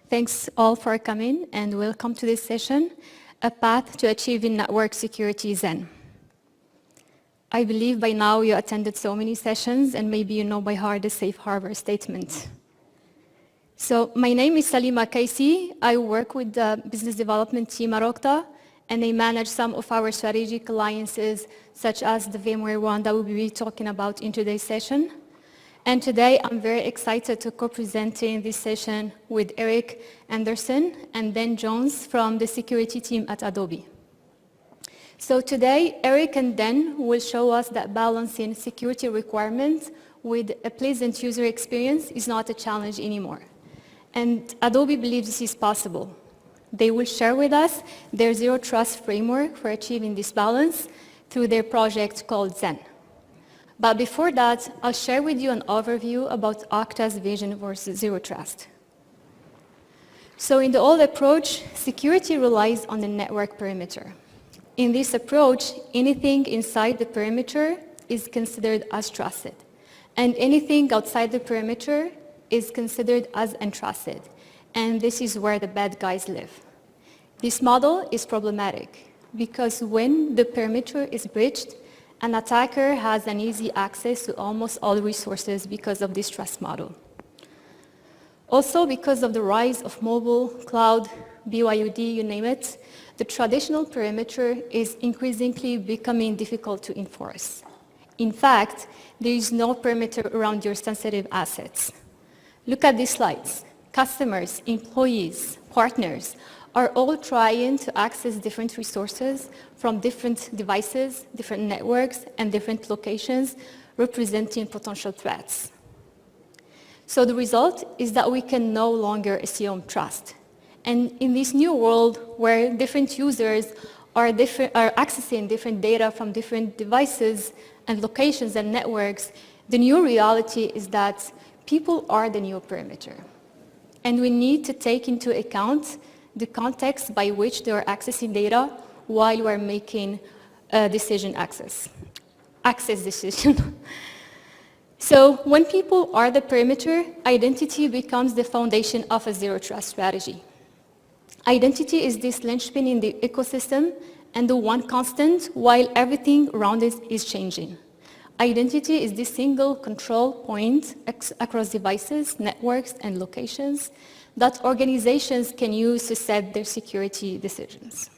Thanks all for coming and welcome to this session, A Path to Achieving Network Security ZEN. I believe by now you attended so many sessions and maybe you know by heart the safe harbor statement. So my name is Salima Kaisi. I work with the business development team at Okta and I manage some of our strategic alliances such as the VMware one that we'll be talking about in today's session. And today, I'm very excited to co-presenting this session with Eric Anderson and Dan Jones from the security team at Adobe. So today, Eric and Dan will show us that balancing security requirements with a pleasant user experience is not a challenge anymore. And Adobe believes this is possible. They will share with us their zero trust framework for achieving this balance through their project called ZEN. But before that, I'll share with you an overview about Okta's vision for zero trust. So in the old approach, security relies on the network perimeter. In this approach, anything inside the perimeter is considered as trusted, and anything outside the perimeter is considered as untrusted, and this is where the bad guys live. This model is problematic because when the perimeter is breached, an attacker has an easy access to almost all resources because of this trust model. Also, because of the rise of mobile, cloud, BYOD, you name it, the traditional perimeter is increasingly becoming difficult to enforce. In fact, there is no perimeter around your sensitive assets. Look at these slides. Customers, employees, partners are all trying to access different resources from different devices, different networks, and different locations representing potential threats. So the result is that we can no longer assume trust. And in this new world where different users are accessing different data from different devices and locations and networks, the new reality is that people are the new perimeter. And we need to take into account the context by which they are accessing data while we're making access decision. So when people are the perimeter, identity becomes the foundation of a zero trust strategy. Identity is this linchpin in the ecosystem and the one constant while everything around it is changing. Identity is the single control point across devices, networks, and locations that organizations can use to set their security decisions.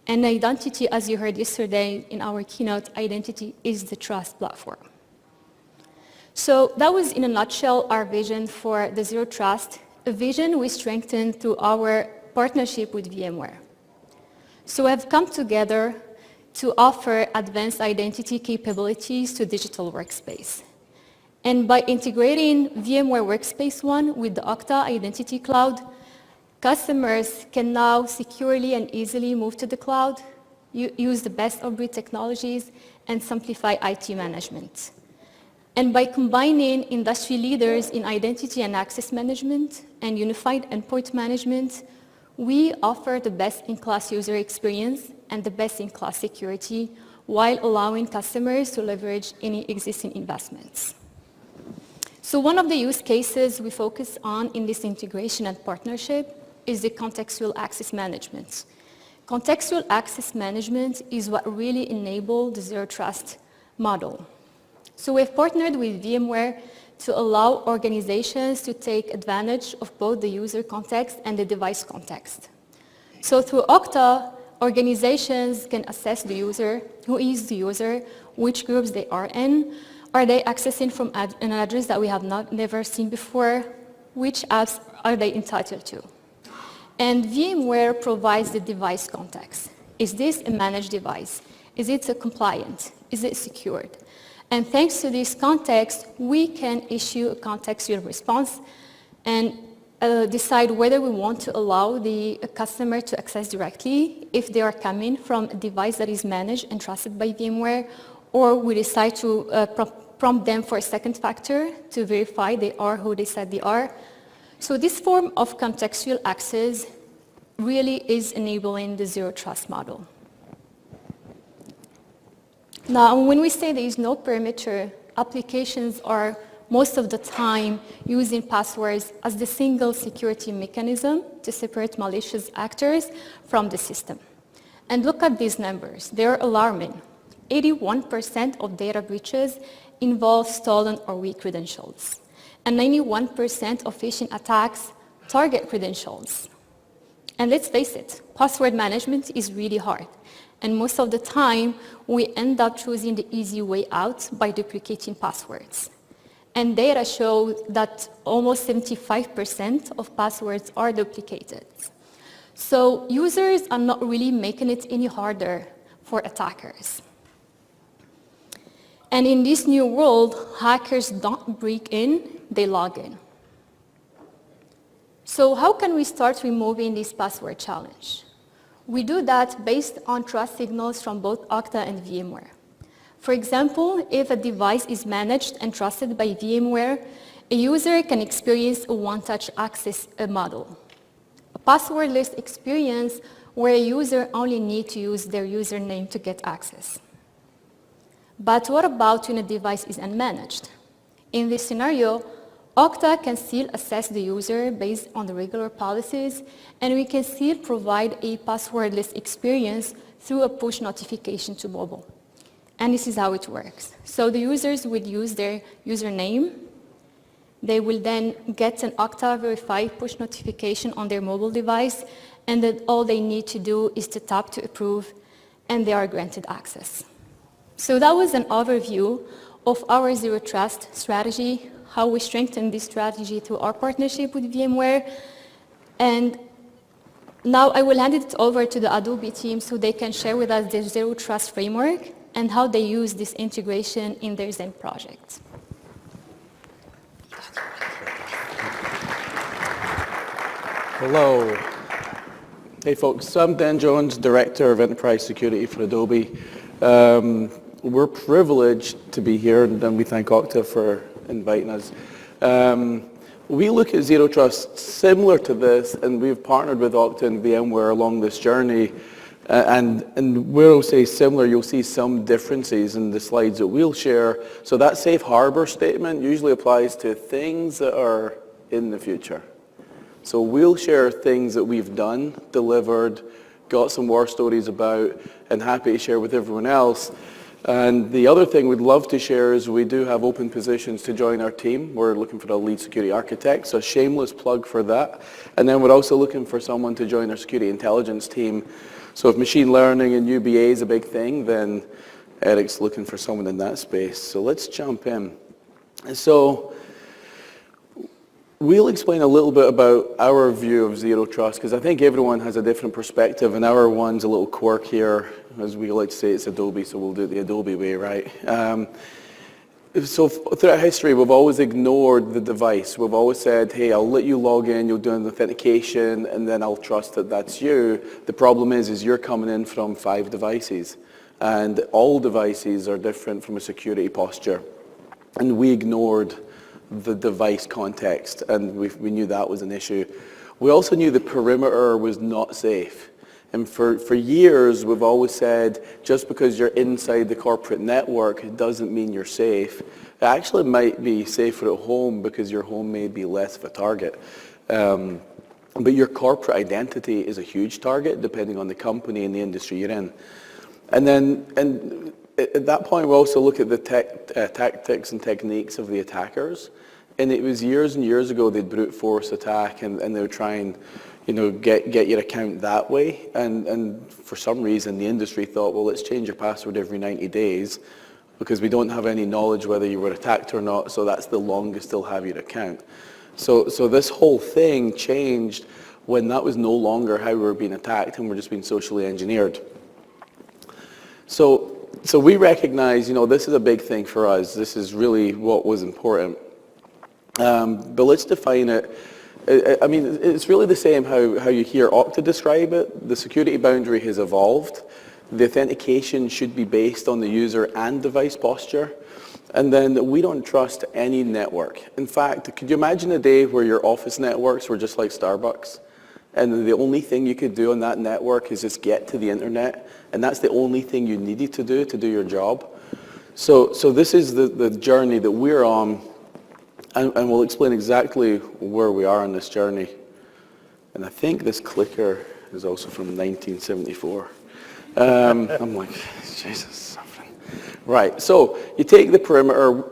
And identity, as you heard yesterday in our keynote, identity is the trust platform. So that was, in a nutshell, our vision for the zero trust, a vision we strengthened through our partnership with VMware. So we have come together to offer advanced identity capabilities to digital workspace. And by integrating VMware Workspace ONE with the Okta Identity Cloud, customers can now securely and easily move to the cloud, use the best of breed technologies, and simplify IT management. And by combining industry leaders in identity and access management and unified endpoint management, we offer the best-in-class user experience and the best-in-class security while allowing customers to leverage any existing investments. So one of the use cases we focus on in this integration and partnership is the contextual access management. Contextual access management is what really enabled the zero trust model. So we've partnered with VMware to allow organizations to take advantage of both the user context and the device context. So through Okta, organizations can assess the user, who is the user, which groups they are in, are they accessing from an address that we have never seen before, which apps are they entitled to. And VMware provides the device context. Is this a managed device? Is it compliant? Is it secured? And thanks to this context, we can issue a contextual response and decide whether we want to allow the customer to access directly if they are coming from a device that is managed and trusted by VMware, or we decide to prompt them for a second factor to verify they are who they said they are. So this form of contextual access really is enabling the zero trust model. Now, when we say there is no perimeter, applications are most of the time using passwords as the single security mechanism to separate malicious actors from the system. And look at these numbers. They're alarming. 81% of data breaches involve stolen or weak credentials. And 91% of phishing attacks target credentials. And let's face it, password management is really hard. And most of the time, we end up choosing the easy way out by duplicating passwords. And data show that almost 75% of passwords are duplicated. So users are not really making it any harder for attackers. And in this new world, hackers don't break in, they log in. So how can we start removing this password challenge? We do that based on trust signals from both Okta and VMware. For example, if a device is managed and trusted by VMware, a user can experience a one-touch access model. A passwordless experience where a user only needs to use their username to get access. But what about when a device is unmanaged? In this scenario, Okta can still assess the user based on the regular policies, and we can still provide a passwordless experience through a push notification to mobile. And this is how it works. So the users would use their username. They will then get an Okta verified push notification on their mobile device, and then all they need to do is to tap to approve, and they are granted access. So that was an overview of our Zero Trust strategy, how we strengthen this strategy through our partnership with VMware. And now I will hand it over to the Adobe team so they can share with us their Zero Trust framework and how they use this integration in their ZEN project. Hello. Hey folks, so I'm Dan Jones, Director of Enterprise Security for Adobe. We're privileged to be here, and we thank Okta for inviting us. We look at Zero Trust similar to this, and we've partnered with Okta and VMware along this journey. And where I'll say similar, you'll see some differences in the slides that we'll share. So that safe harbor statement usually applies to things that are in the future. So we'll share things that we've done, delivered, got some war stories about, and happy to share with everyone else. And the other thing we'd love to share is we do have open positions to join our team. We're looking for a lead security architect, so a shameless plug for that. And then we're also looking for someone to join our security intelligence team. So if machine learning and UBA is a big thing, then Eric's looking for someone in that space. So let's jump in. And so we'll explain a little bit about our view of Zero Trust, because I think everyone has a different perspective, and our one's a little quirk here. As we like to say, it's Adobe, so we'll do it the Adobe way, right? So throughout history, we've always ignored the device. We've always said, hey, I'll let you log in, you'll do an authentication, and then I'll trust that that's you. The problem is you're coming in from 5 devices, and all devices are different from a security posture. And we ignored the device context, and we knew that was an issue. We also knew the perimeter was not safe. And for years, we've always said, just because you're inside the corporate network, it doesn't mean you're safe. It actually might be safer at home because your home may be less of a target. But your corporate identity is a huge target, depending on the company and the industry you're in. And at that point, we also look at the tactics and techniques of the attackers. And it was years and years ago they'd brute force attack, and they would try and get your account that way. And for some reason, the industry thought, well, let's change your password every 90 days because we don't have any knowledge whether you were attacked or not, so that's the longest they'll have your account. So this whole thing changed when that was no longer how we were being attacked and we're just being socially engineered. So we recognize, this is a big thing for us. This is really what was important. But let's define it. I mean, it's really the same how you hear Okta describe it. The security boundary has evolved. The authentication should be based on the user and device posture. And then we don't trust any network. In fact, could you imagine a day where your office networks were just like Starbucks? And the only thing you could do on that network is just get to the internet. And that's the only thing you needed to do your job. So this is the journey that we're on. And we'll explain exactly where we are on this journey. And I think this clicker is also from 1974. I'm like, Jesus. Right, so you take the perimeter.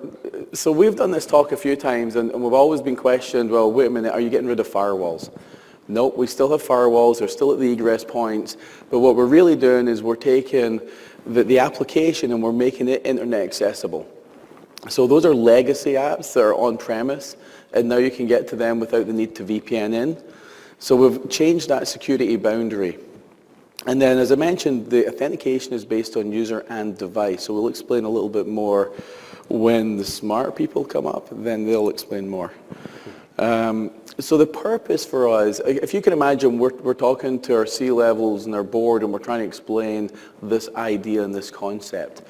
So we've done this talk a few times, and we've always been questioned, well, wait a minute, are you getting rid of firewalls? Nope, we still have firewalls. They're still at the egress points. But what we're really doing is we're taking the application and we're making it internet accessible. So those are legacy apps that are on-premise, and now you can get to them without the need to VPN in. So we've changed that security boundary. And then, as I mentioned, the authentication is based on user and device. So we'll explain a little bit more when the smart people come up, then they'll explain more. So the purpose for us, if you can imagine, we're talking to our C-levels and our board, and we're trying to explain this idea and this concept.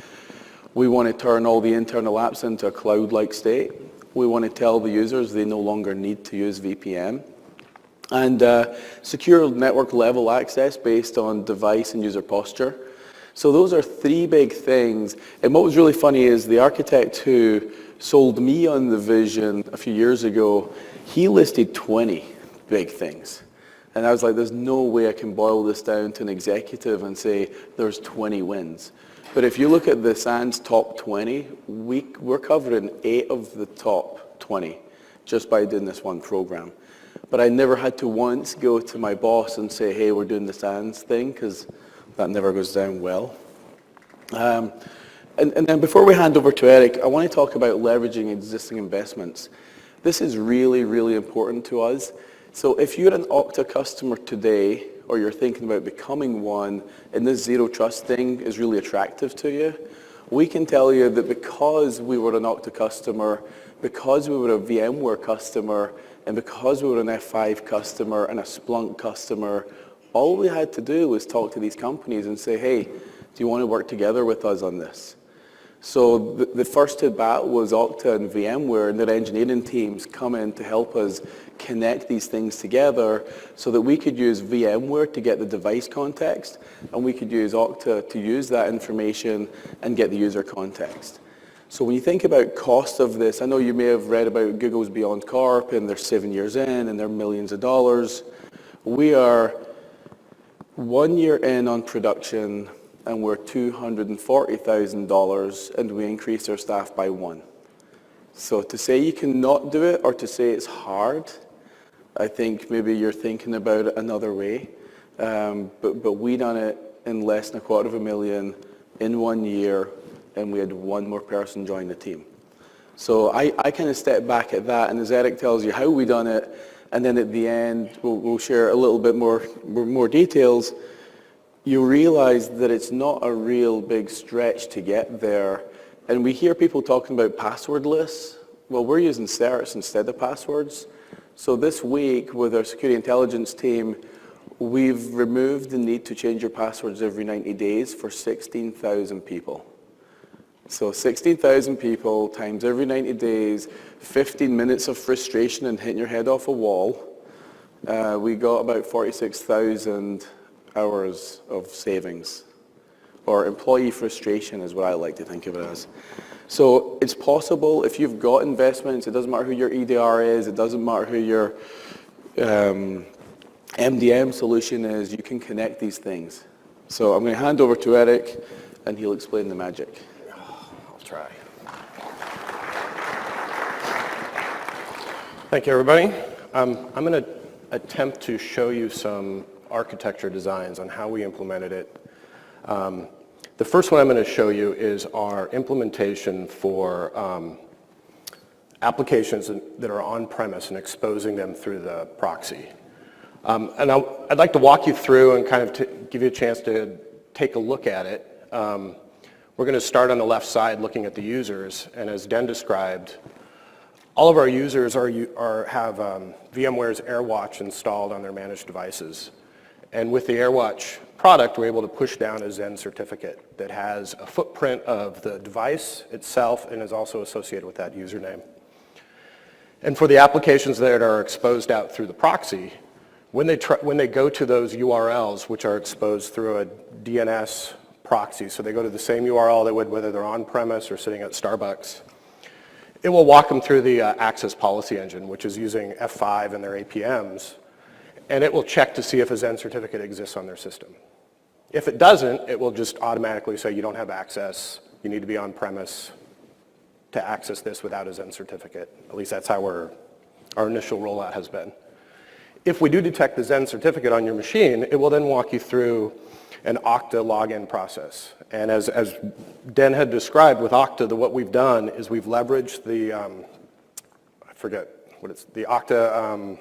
We want to turn all the internal apps into a cloud-like state. We want to tell the users they no longer need to use VPN. And secure network level access based on device and user posture. So those are three big things. And what was really funny is the architect who sold me on the vision a few years ago, he listed 20 big things. And I was like, there's no way I can boil this down to an executive and say there's 20 wins. But if you look at the SANS top 20, we're covering 8 of the top 20 just by doing this one program. But I never had to once go to my boss and say, hey, we're doing the SANS thing, because that never goes down well. And then before we hand over to Eric, I want to talk about leveraging existing investments. This is really, really important to us. So if you're an Okta customer today, or you're thinking about becoming one, and this zero trust thing is really attractive to you, we can tell you that because we were an Okta customer, because we were a VMware customer, and because we were an F5 customer and a Splunk customer, all we had to do was talk to these companies and say, hey, do you want to work together with us on this? So the first to bat was Okta and VMware, and their engineering teams come in to help us connect these things together so that we could use VMware to get the device context, and we could use Okta to use that information and get the user context. So when you think about cost of this, I know you may have read about Google's Beyond Corp, and they're 7 years in, and they're millions of dollars. We are 1 year in on production, and we're $240,000, and we increased our staff by 1. So to say you cannot do it, or to say it's hard, I think maybe you're thinking about it another way. But we done it in less than $250,000 in 1 year, and we had 1 more person join the team. So I kind of step back at that, and as Eric tells you how we done it, and then at the end we'll share a little bit more details, you realize that it's not a real big stretch to get there. And we hear people talking about passwordless. Well, we're using certs instead of passwords. So this week with our security intelligence team, we've removed the need to change your passwords every 90 days for 16,000 people. So 16,000 people times every 90 days, 15 minutes of frustration and hitting your head off a wall. We got about 46,000 hours of savings, or employee frustration is what I like to think of it as. So it's possible if you've got investments. It doesn't matter who your EDR is. It doesn't matter who your MDM solution is. You can connect these things. So I'm going to hand over to Eric, and he'll explain the magic. I'll try. Thank you, everybody. I'm going to attempt to show you some architecture designs on how we implemented it. The first one I'm going to show you is our implementation for applications that are on-premise and exposing them through the proxy. And I'd like to walk you through and kind of give you a chance to take a look at it. We're going to start on the left side looking at the users, and as Den described, all of our users have VMware's AirWatch installed on their managed devices. And with the AirWatch product, we're able to push down a ZEN certificate that has a footprint of the device itself and is also associated with that username. And for the applications that are exposed out through the proxy, when they go to those URLs, which are exposed through a DNS proxy, so they go to the same URL they would whether they're on-premise or sitting at Starbucks, It will walk them through the access policy engine, which is using F5 and their APMs, and it will check to see if a ZEN certificate exists on their system. If it doesn't, it will just automatically say you don't have access, you need to be on premise to access this without a ZEN certificate. At least that's how our initial rollout has been. If we do detect the ZEN certificate on your machine, it will then walk you through an Okta login process. And as Den had described with Okta, what we've done is we've leveraged the, the Okta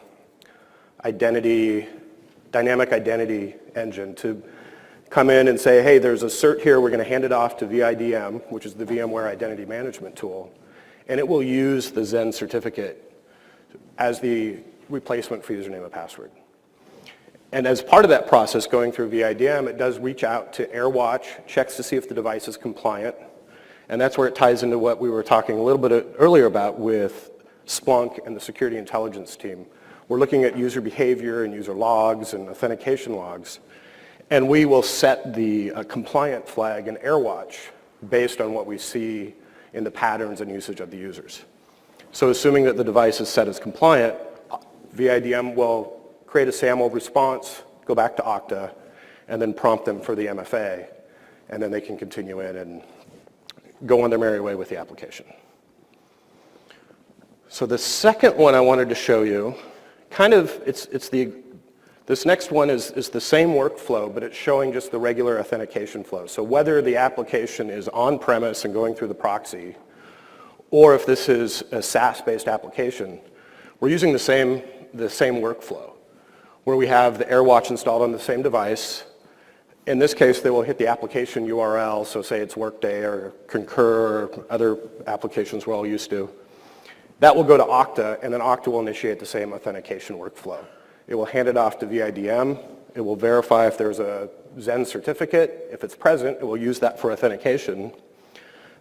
dynamic identity engine to come in and say, hey, there's a cert here, we're going to hand it off to VIDM, which is the VMware Identity Management tool, and it will use the ZEN certificate as the replacement for username and password. And as part of that process going through VIDM, it does reach out to AirWatch, checks to see if the device is compliant, and that's where it ties into what we were talking a little bit earlier about with Splunk and the security intelligence team. We're looking at user behavior and user logs and authentication logs, and we will set the compliant flag in AirWatch based on what we see in the patterns and usage of the users. So assuming that the device is set as compliant, VIDM will create a SAML response, go back to Okta, and then prompt them for the MFA, and then they can continue in and go on their merry way with the application. So the second one I wanted to show you, this next one is the same workflow, but it's showing just the regular authentication flow. So whether the application is on-premise and going through the proxy, or if this is a SaaS-based application, we're using the same workflow, where we have the AirWatch installed on the same device. In this case, they will hit the application URL, so say it's Workday or Concur or other applications we're all used to. That will go to Okta, and then Okta will initiate the same authentication workflow. It will hand it off to VIDM. It will verify if there's a ZEN certificate. If it's present, it will use that for authentication.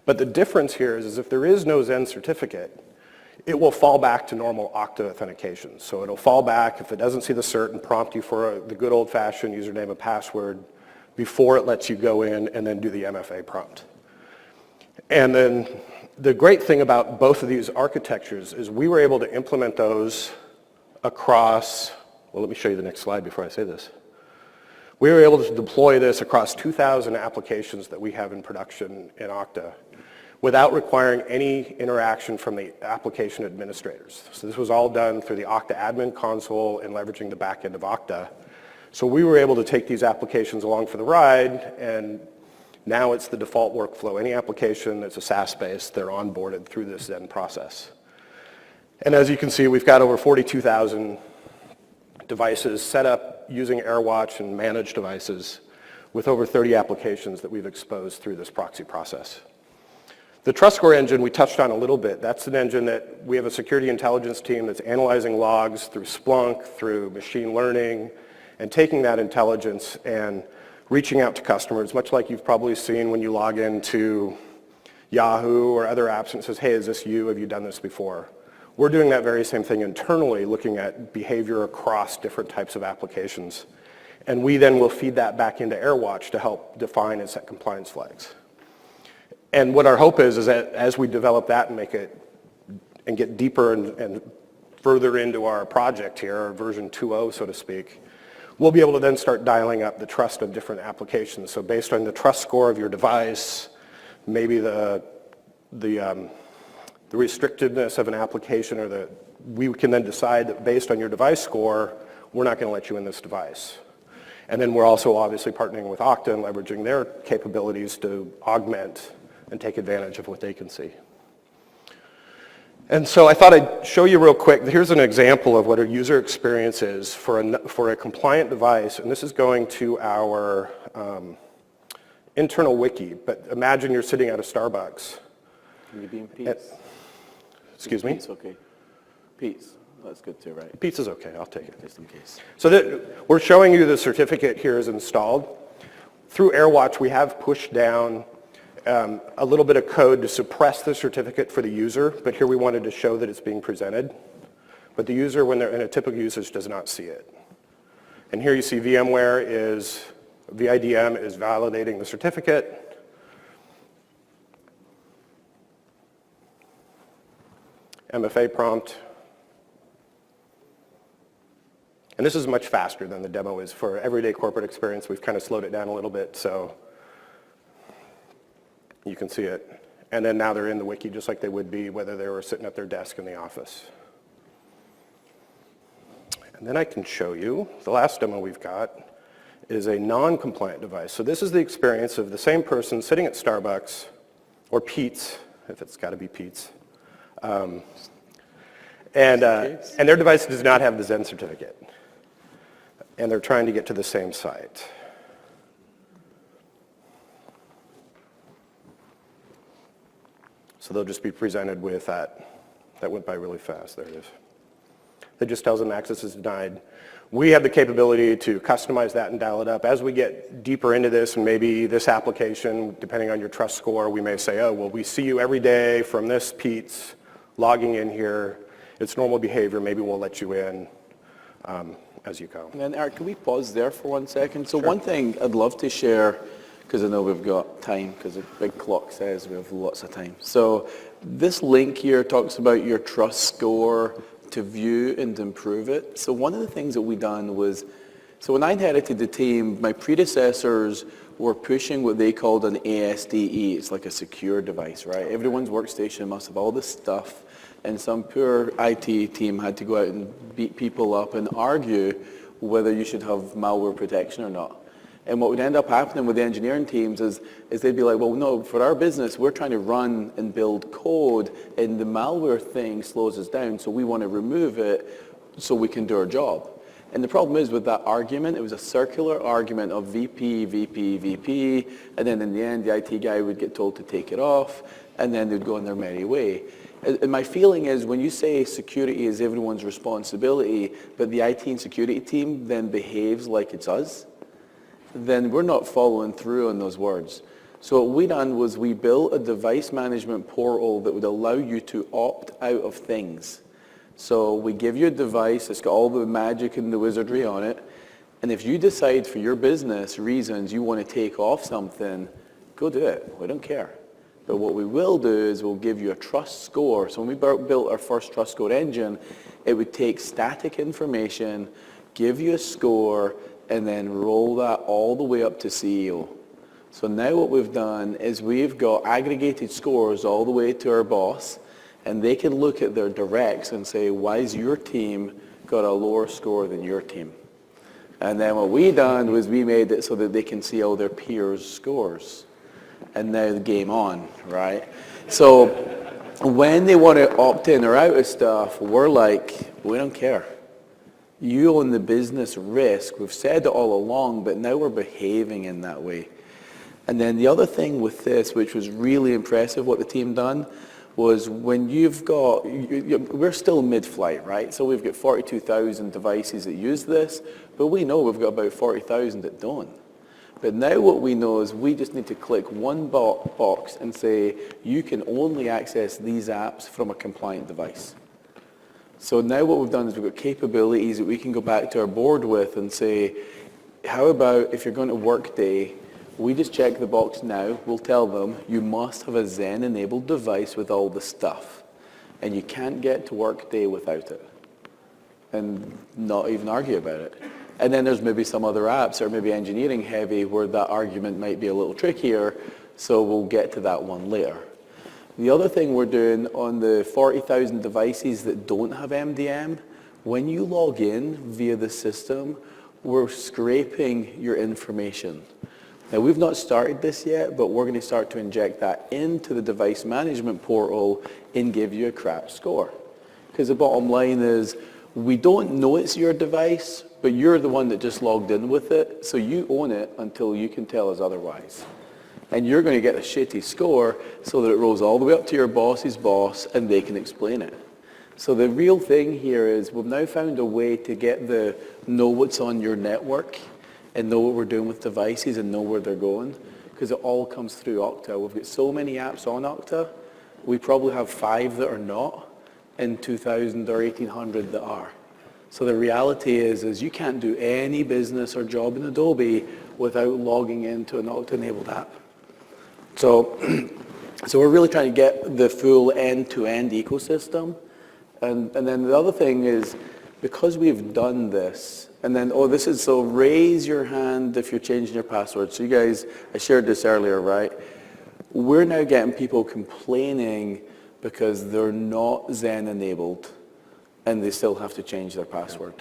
But the difference here is if there is no ZEN certificate, it will fall back to normal Okta authentication. So it'll fall back if it doesn't see the cert and prompt you for the good old-fashioned username and password before it lets you go in and then do the MFA prompt. And then the great thing about both of these architectures is we were able to implement those across, well, let me show you the next slide before I say this. We were able to deploy this across 2,000 applications that we have in production in Okta without requiring any interaction from the application administrators. So this was all done through the Okta admin console and leveraging the back end of Okta. So we were able to take these applications along for the ride, and now it's the default workflow. Any application that's a SaaS-based, they're onboarded through this ZEN process. And as you can see, we've got over 42,000 devices set up using AirWatch and managed devices with over 30 applications that we've exposed through this proxy process. The Trust Score engine we touched on a little bit. That's an engine that we have a security intelligence team that's analyzing logs through Splunk, through machine learning, and taking that intelligence and reaching out to customers, much like you've probably seen when you log into Yahoo or other apps and it says, hey, is this you? Have you done this before? We're doing that very same thing internally, looking at behavior across different types of applications. And we then will feed that back into AirWatch to help define and set compliance flags. And what our hope is that as we develop that and make it and get deeper and further into our project here, our version 2.0, so to speak, we'll be able to then start dialing up the trust of different applications. So based on the trust score of your device, maybe the restrictiveness of an application, or we can then decide that based on your device score, we're not going to let you in this device. And then we're also obviously partnering with Okta and leveraging their capabilities to augment and take advantage of what they can see. And so I thought I'd show you real quick. Here's an example of what a user experience is for a compliant device, and this is going to our internal wiki. But imagine you're sitting at a Starbucks. Can you be in Pete's? Excuse me? Pete's okay. Pete's. That's good too, right? Pizza's okay. I'll take it. Just in case. So we're showing you the certificate here is installed. Through AirWatch, we have pushed down a little bit of code to suppress the certificate for the user, but here we wanted to show that it's being presented. But the user, when they're in a typical usage, does not see it. And here you see VMware VIDM is validating the certificate. MFA prompt. And this is much faster than the demo is. For everyday corporate experience, we've kind of slowed it down a little bit, so you can see it. And then now they're in the wiki just like they would be whether they were sitting at their desk in the office. And then I can show you, the last demo we've got is a non-compliant device. So this is the experience of the same person sitting at Starbucks, or Pete's, if it's got to be Pete's. And their device does not have the ZEN certificate. And they're trying to get to the same site. So they'll just be presented with that. That went by really fast. There it is. That just tells them access is denied. We have the capability to customize that and dial it up. As we get deeper into this, and maybe this application, depending on your trust score, we may say, oh, well, we see you every day from this Pete's logging in here. It's normal behavior. Maybe we'll let you in as you go. And then, Eric, can we pause there for 1 second? So Sure. one thing I'd love to share, because I know we've got time, because the big clock says we have lots of time. So this link here talks about your trust score to view and improve it. So one of the things that we done was, so when I inherited the team, my predecessors were pushing what they called an ASDE. It's like a secure device, right? Everyone's workstation must have all this stuff, and some poor IT team had to go out and beat people up and argue whether you should have malware protection or not. And what would end up happening with the engineering teams is they'd be like, well, no, for our business, we're trying to run and build code, and the malware thing slows us down, so we want to remove it so we can do our job. And the problem is with that argument, it was a circular argument of VP, VP, VP, and then in the end, the IT guy would get told to take it off, and then they'd go on their merry way. And my feeling is when you say security is everyone's responsibility, but the IT and security team then behaves like it's us, then we're not following through on those words. So what we done was we built a device management portal that would allow you to opt out of things. So we give you a device that's got all the magic and the wizardry on it, and if you decide for your business reasons you want to take off something, go do it. We don't care. But what we will do is we'll give you a trust score. So when we built our first trust score engine, it would take static information, give you a score, and then roll that all the way up to CEO. So now what we've done is we've got aggregated scores all the way to our boss, and they can look at their directs and say, why is your team got a lower score than your team? And then what we done was we made it so that they can see all their peers' scores. And now the game on, right? So when they want to opt in or out of stuff, we're like, we don't care. You own the business risk. We've said it all along, but now we're behaving in that way. And then the other thing with this, which was really impressive what the team done, was when you've got, we're still mid-flight, right? So we've got 42,000 devices that use this, but we know we've got about 40,000 that don't. But now what we know is we just need to click one box and say, you can only access these apps from a compliant device. So now what we've done is we've got capabilities that we can go back to our board with and say, how about if you're going to Workday, we just check the box now. We'll tell them you must have a ZEN-enabled device with all the stuff. And you can't get to Workday without it. And not even argue about it. And then there's maybe some other apps that are maybe engineering heavy where that argument might be a little trickier. So we'll get to that one later. The other thing we're doing on the 40,000 devices that don't have MDM, when you log in via the system, we're scraping your information. Now, we've not started this yet, but we're going to start to inject that into the device management portal and give you a crap score. Because the bottom line is, we don't know it's your device, but you're the one that just logged in with it, so you own it until you can tell us otherwise. And you're going to get a shitty score so that it rolls all the way up to your boss's boss and they can explain it. So the real thing here is we've now found a way to get the know what's on your network and know what we're doing with devices and know where they're going, because it all comes through Okta. We've got so many apps on Okta, we probably have 5 that are not and 2,000 or 1,800 that are. So the reality is you can't do any business or job in Adobe without logging into an Okta-enabled app. So we're really trying to get the full end-to-end ecosystem. And then the other thing is, because we've done this, and then, so raise your hand if you're changing your password. So you guys, I shared this earlier, right? We're now getting people complaining because they're not ZEN enabled and they still have to change their password.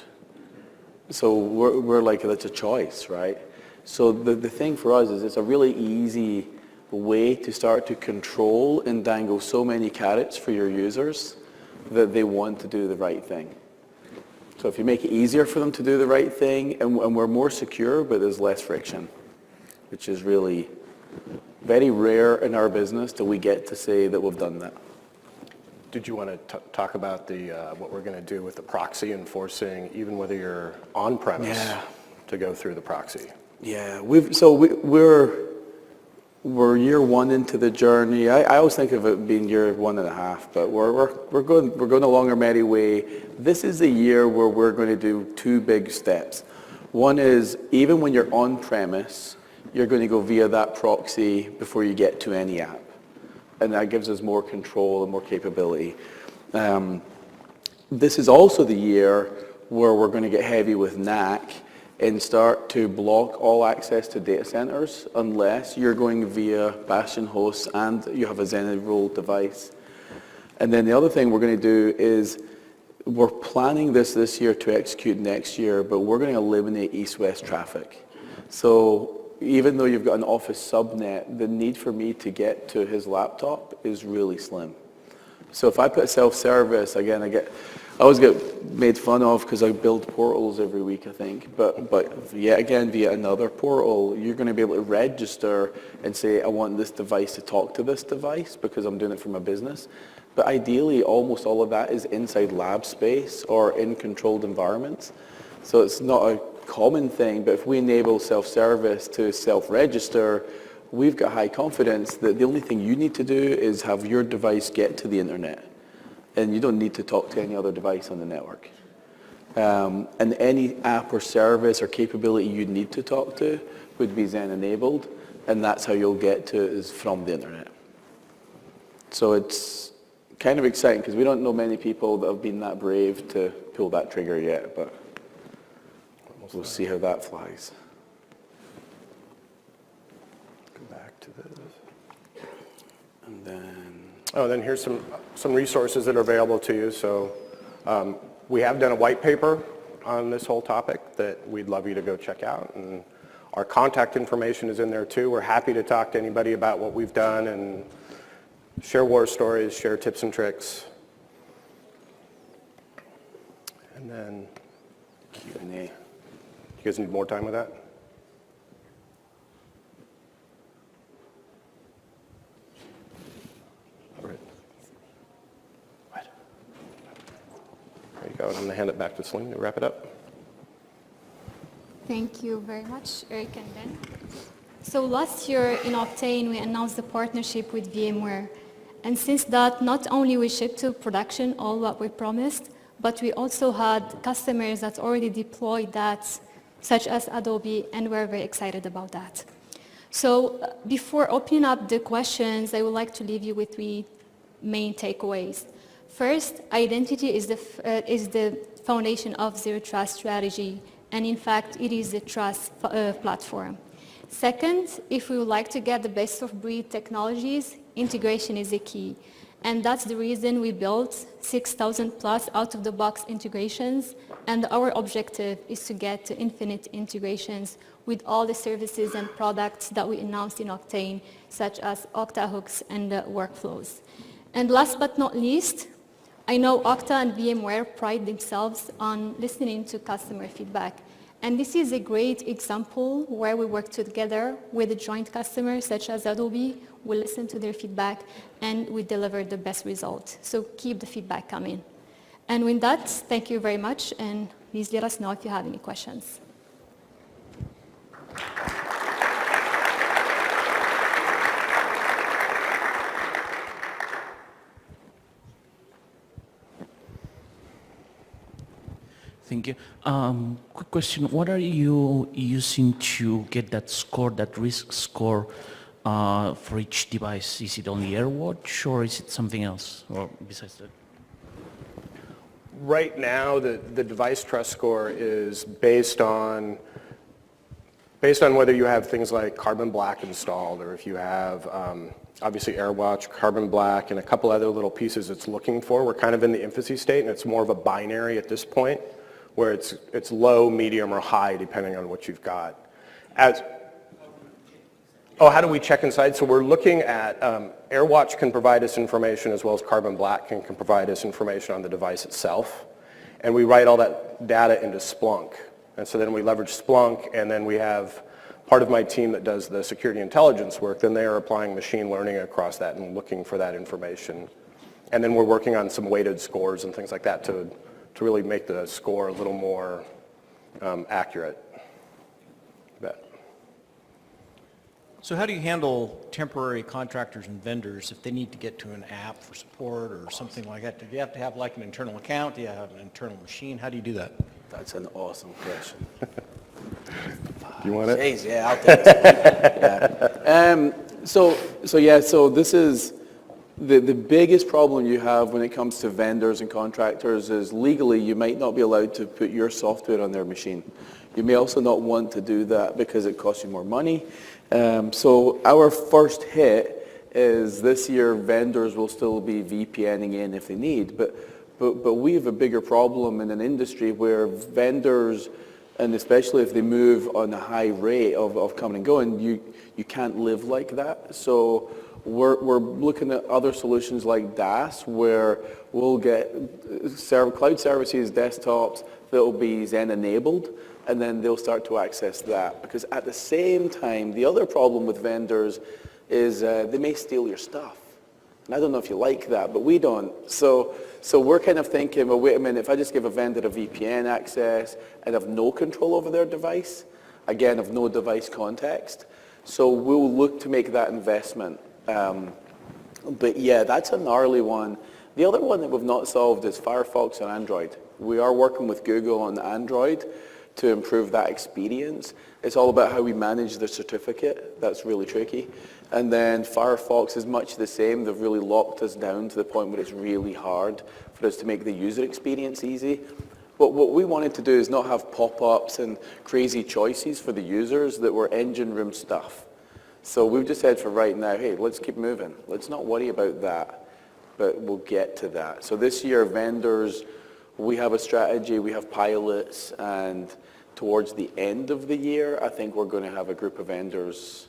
So we're like, that's a choice, right? So the thing for us is it's a really easy way to start to control and dangle so many carrots for your users that they want to do the right thing. So if you make it easier for them to do the right thing, and we're more secure, but there's less friction, which is really very rare in our business till we get to say that we've done that. Did you want to talk about what we're going to do with the proxy enforcing, even whether you're on-premise, to go through the proxy? Yeah, we're year one into the journey. I always think of it being year 1.5, but we're going along our merry way. This is a year where we're going to do 2 big steps. One is, even when you're on-premise, you're going to go via that proxy before you get to any app. And that gives us more control and more capability. This is also the year where we're going to get heavy with NAC and start to block all access to data centers unless you're going via Bastion hosts and you have a ZEN-enrolled device. And then the other thing we're going to do is, we're planning this year to execute next year, but we're going to eliminate east-west traffic. So even though you've got an office subnet, the need for me to get to his laptop is really slim. So if I put self-service, again, I always get made fun of because I build portals every week, I think. But yet again, via another portal, you're going to be able to register and say, I want this device to talk to this device because I'm doing it from a business. But ideally, almost all of that is inside lab space or in controlled environments. So it's not a common thing, but if we enable self-service to self-register, we've got high confidence that the only thing you need to do is have your device get to the internet. And you don't need to talk to any other device on the network. And any app or service or capability you need to talk to would be ZEN enabled, and that's how you'll get to it, is from the internet. So it's kind of exciting because we don't know many people that have been that brave to pull that trigger yet, but we'll see how that flies. Go back to this. And then... then here's some resources that are available to you. So we have done a white paper on this whole topic that we'd love you to go check out. And our contact information is in there too. We're happy to talk to anybody about what we've done and share war stories, share tips and tricks. And then Q&A. You guys need more time with that? All right. There you go. I'm going to hand it back to Celine to wrap it up. Thank you very much, Eric and Ben. So last year in Oktane, we announced the partnership with VMware. And since that, not only we shipped to production all what we promised, but we also had customers that already deployed that, such as Adobe, and we're very excited about that. So before opening up the questions, I would like to leave you with 3 main takeaways. First, identity is the foundation of Zero Trust strategy, and in fact, it is a trust platform. Second, if we would like to get the best of breed technologies, integration is the key. And that's the reason we built 6,000 plus out-of-the-box integrations. And our objective is to get to infinite integrations with all the services and products that we announced in Oktane, such as Okta hooks and workflows. And last but not least, I know Okta and VMware pride themselves on listening to customer feedback. And this is a great example where we work together with a joint customer such as Adobe. We listen to their feedback and we deliver the best result. So keep the feedback coming. And with that, thank you very much, and please let us know if you have any questions. Thank you. Quick question. What are you using to get that score, that risk score for each device? Is it only AirWatch or is it something else or besides that? Right now, the device trust score is based on whether you have things like Carbon Black installed, or if you have obviously AirWatch, Carbon Black, and a couple other little pieces it's looking for. We're kind of in the infancy state, and it's more of a binary at this point, where it's low, medium, or high, depending on what you've got. How do we check inside? So we're looking at, AirWatch can provide us information, as well as Carbon Black can provide us information on the device itself. And we write all that data into Splunk. And so then we leverage Splunk, and then we have part of my team that does the security intelligence work. Then they are applying machine learning across that and looking for that information. And then we're working on some weighted scores and things like that to really make the score a little more accurate. So how do you handle temporary contractors and vendors if they need to get to an app for support or something like that? Do you have to have like an internal account? Do you have an internal machine? How do you do that? That's an awesome question. Do you want it? Jeez, yeah, I'll take this one. So this is the biggest problem you have when it comes to vendors and contractors is legally you might not be allowed to put your software on their machine. You may also not want to do that because it costs you more money. So our first hit is this year vendors will still be VPNing in if they need, but we have a bigger problem in an industry where vendors, and especially if they move on a high rate of coming and going, you can't live like that. So we're looking at other solutions like DaaS, where we'll get cloud services, desktops that will be ZEN enabled, and then they'll start to access that. Because at the same time, the other problem with vendors is they may steal your stuff. And I don't know if you like that, but we don't. So we're kind of thinking, well, wait a minute, if I just give a vendor a VPN access and have no control over their device, again, have no device context, so we'll look to make that investment. But yeah, that's a gnarly one. The other one that we've not solved is Firefox on Android. We are working with Google on Android to improve that experience. It's all about how we manage the certificate. That's really tricky. And then Firefox is much the same. They've really locked us down to the point where it's really hard for us to make the user experience easy. But what we wanted to do is not have pop-ups and crazy choices for the users that were engine room stuff. So we've just said for right now, hey, let's keep moving. Let's not worry about that, but we'll get to that. So this year, vendors, we have a strategy, we have pilots, and towards the end of the year, I think we're going to have a group of vendors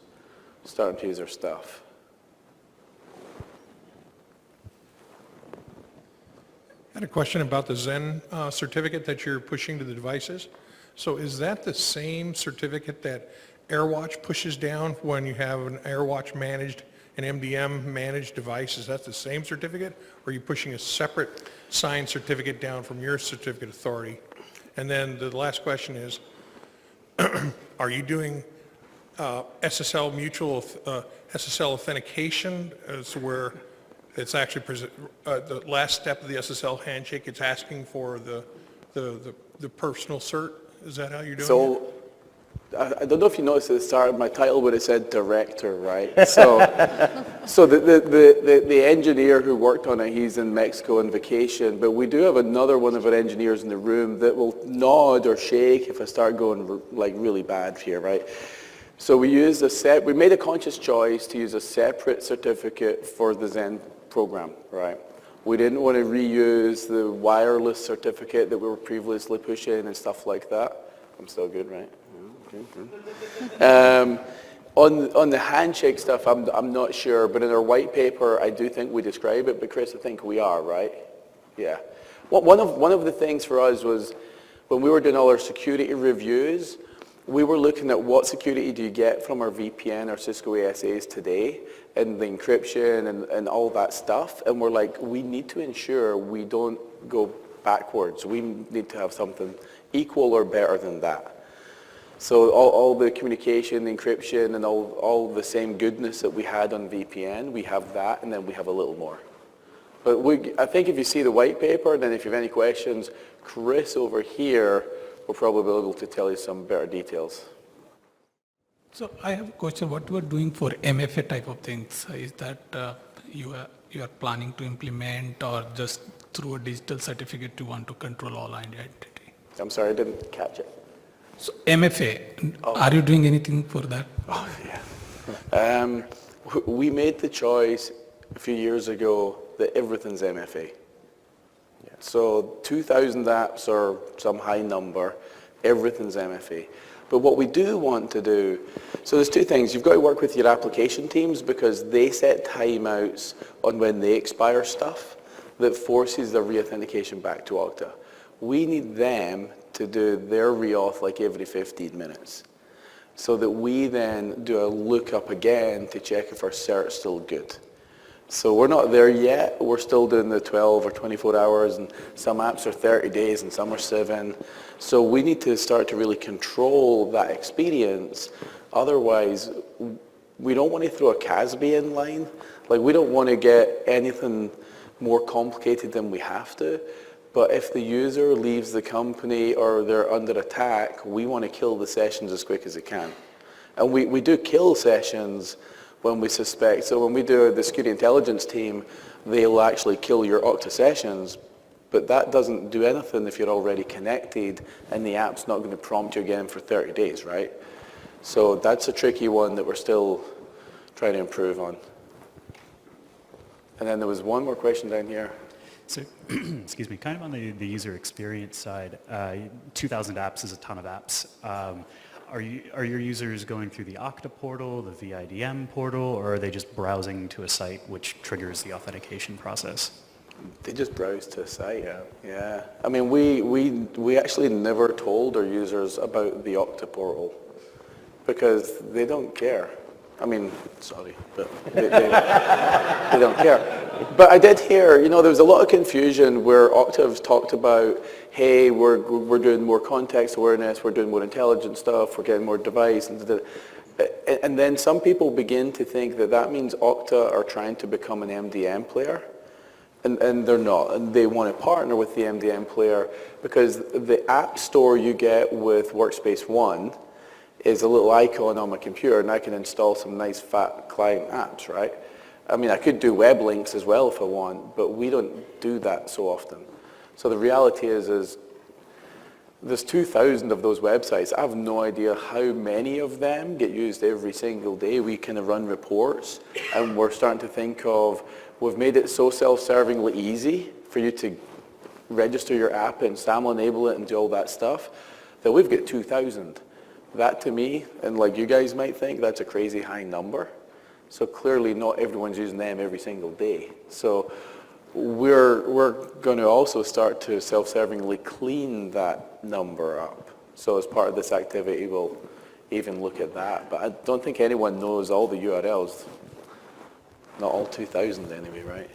starting to use our stuff. I had a question about the ZEN certificate that you're pushing to the devices. So is that the same certificate that AirWatch pushes down when you have an AirWatch managed, an MDM managed device? Is that the same certificate, or are you pushing a separate signed certificate down from your certificate authority? And then the last question is, are you doing SSL SSL authentication, where it's actually the last step of the SSL handshake? It's asking for the personal cert. Is that how you're doing it? I don't know if you noticed at the start of my title where it said director, right? So the engineer who worked on it, he's in Mexico on vacation, but we do have another one of our engineers in the room that will nod or shake if I start going like really bad here, right? So we made a conscious choice to use a separate certificate for the ZEN program, right? We didn't want to reuse the wireless certificate that we were previously pushing and stuff like that. I'm still good, right? Okay. On the handshake stuff, I'm not sure, but in our white paper, I do think we describe it. But Chris, I think we are, right? Yeah. One of the things for us was when we were doing all our security reviews, we were looking at what security do you get from our VPN, our Cisco ASAs today, and the encryption and all that stuff. And we're like, we need to ensure we don't go backwards. We need to have something equal or better than that. So all the communication, the encryption, and all the same goodness that we had on VPN, we have that, and then we have a little more. But I think if you see the white paper, then if you have any questions, Chris over here will probably be able to tell you some better details. So I have a question. What you are doing for MFA type of things? Is that you you are planning to implement, or just through a digital certificate you want to control all identity? I'm sorry, I didn't catch it. So MFA, are you doing anything for that? Oh, yeah. We made the choice a few years ago that everything's MFA. So 2,000 apps or some high number, everything's MFA. But what we do want to do, so there's two things. You've got to work with your application teams because they set timeouts on when they expire stuff that forces the re-authentication back to Okta. We need them to do their re-auth like every 15 minutes so that we then do a lookup again to check if our cert's still good. So we're not there yet. We're still doing the 12 or 24 hours, and some apps are 30 days and some are 7. So we need to start to really control that experience. Otherwise, we don't want to throw a CASB in line. Like, we don't want to get anything more complicated than we have to. But if the user leaves the company or they're under attack, we want to kill the sessions as quick as it can. And we do kill sessions when we suspect. So when we do the security intelligence team, they'll actually kill your Okta sessions, but that doesn't do anything if you're already connected and the app's not going to prompt you again for 30 days, right? So that's a tricky one that we're still trying to improve on. And then there was one more question down here. So, excuse me, kind of on the user experience side, 2,000 apps is a ton of apps. Are your users going through the Okta portal, the VIDM portal, or are they just browsing to a site which triggers the authentication process? They just browse to a site. Yeah. I mean, we actually never told our users about the Okta portal because they don't care. I mean, sorry, but they don't care. But I did hear, there was a lot of confusion where Okta has talked about, hey, we're doing more context awareness, we're doing more intelligent stuff, we're getting more device, and then some people begin to think that means Okta are trying to become an MDM player, and they're not, and they want to partner with the MDM player because the app store you get with Workspace ONE is a little icon on my computer, and I can install some nice fat client apps, right? I mean, I could do web links as well if I want, but we don't do that so often. So the reality is there's 2,000 of those websites. I have no idea how many of them get used every single day. We kind of run reports, and we're starting to think of, we've made it so self-servingly easy for you to register your app and SAML enable it and do all that stuff, that we've got 2,000. That to me, and like you guys might think, that's a crazy high number. So clearly not everyone's using them every single day. So we're going to also start to self-servingly clean that number up. So as part of this activity, we'll even look at that. But I don't think anyone knows all the URLs. Not all 2,000 anyway, right?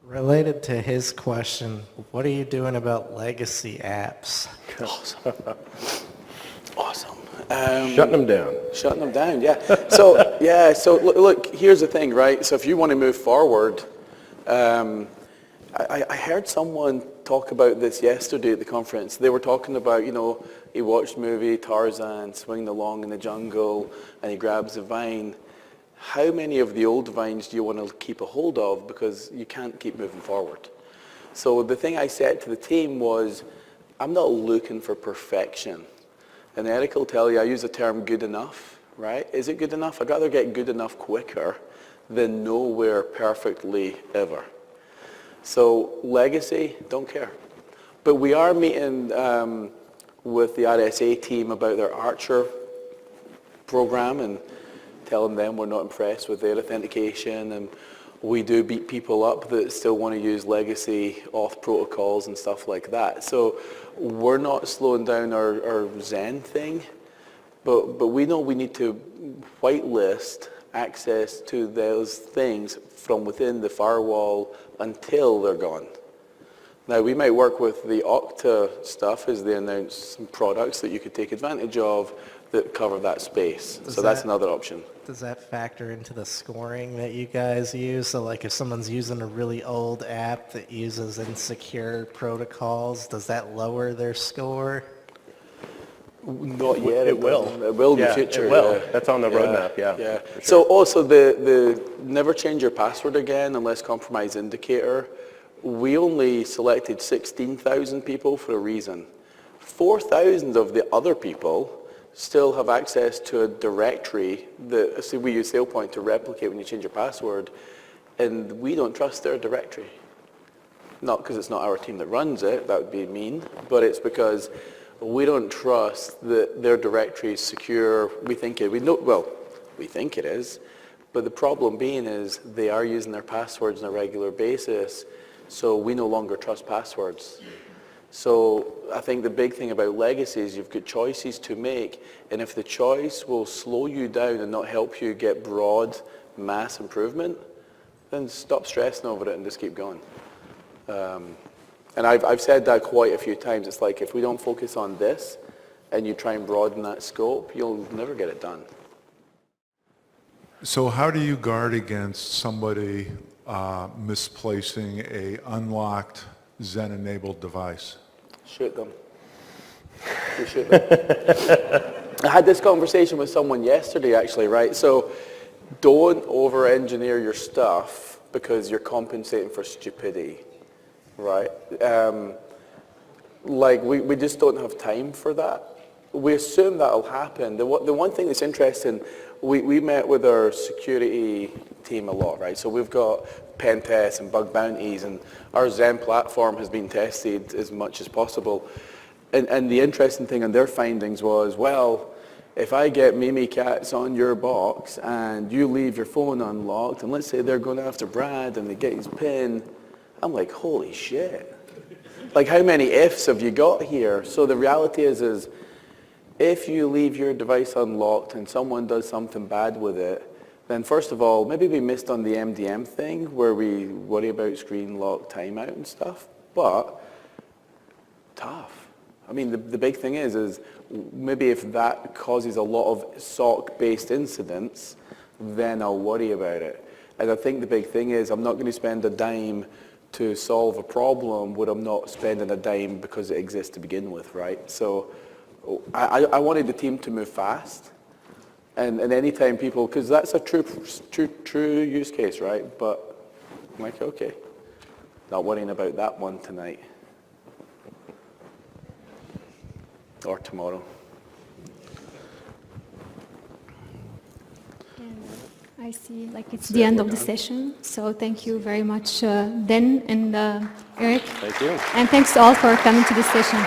Related to his question, what are you doing about legacy apps? Awesome. Shutting them down. Shutting them down, yeah. So look, here's the thing, right? So if you want to move forward, I heard someone talk about this yesterday at the conference. They were talking about, he watched movie Tarzan swinging along in the jungle and he grabs a vine. How many of the old vines do you want to keep a hold of because you can't keep moving forward? So the thing I said to the team was, I'm not looking for perfection. And Eric will tell you, I use the term good enough, right? Is it good enough? I'd rather get good enough quicker than nowhere perfectly ever. So legacy, don't care. But we are meeting with the RSA team about their Archer program and telling them we're not impressed with their authentication, and we do beat people up that still want to use legacy auth protocols and stuff like that. So we're not slowing down our ZEN thing, but we know we need to whitelist access to those things from within the firewall until they're gone. Now, we might work with the Okta stuff as they announce some products that you could take advantage of that cover that space. So that's another option. Does that factor into the scoring that you guys use? So like if someone's using a really old app that uses insecure protocols, does that lower their score? Not yet. It will. It will in the Yeah, future. it will. Yeah. That's on the roadmap, yeah. Yeah. for sure. So also the never change your password again unless compromised indicator, we only selected 16,000 people for a reason. 4,000 of the other people still have access to a directory that, see, we use SailPoint to replicate when you change your password, and we don't trust their directory. Not because it's not our team that runs it, that would be mean, but it's because we don't trust that their directory is secure. We think it is, but the problem being is they are using their passwords on a regular basis, so we no longer trust passwords. So I think the big thing about legacy is you've got choices to make, and if the choice will slow you down and not help you get broad mass improvement, then stop stressing over it and just keep going. And I've said that quite a few times. It's like if we don't focus on this and you try and broaden that scope, you'll never get it done. So how do you guard against somebody misplacing a unlocked ZEN-enabled device? Shoot them. You shoot them. I had this conversation with someone yesterday, actually, right? So don't over-engineer your stuff because you're compensating for stupidity, right? Like, we just don't have time for that. We assume that'll happen. The one thing that's interesting, we met with our security team a lot, right? So we've got pen tests and bug bounties, and our ZEN platform has been tested as much as possible. And the interesting thing on their findings was, well, if I get Mimikatz on your box and you leave your phone unlocked, and let's say they're going after Brad and they get his PIN, I'm like, holy shit. Like, how many ifs have you got here? So the reality is if you leave your device unlocked and someone does something bad with it, then first of all, maybe we missed on the MDM thing where we worry about screen lock timeout and stuff, but tough. I mean, the big thing is maybe if that causes a lot of SOC-based incidents, then I'll worry about it. And I think the big thing is I'm not going to spend a dime to solve a problem where I'm not spending a dime because it exists to begin with, right? So I wanted the team to move fast. And anytime people, because that's a true use case, right? But I'm like, okay, not worrying about that one tonight. Or tomorrow. And I see like it's the end of the session. So thank you very much, Den and Eric. Thank you. And thanks to all for coming to this session.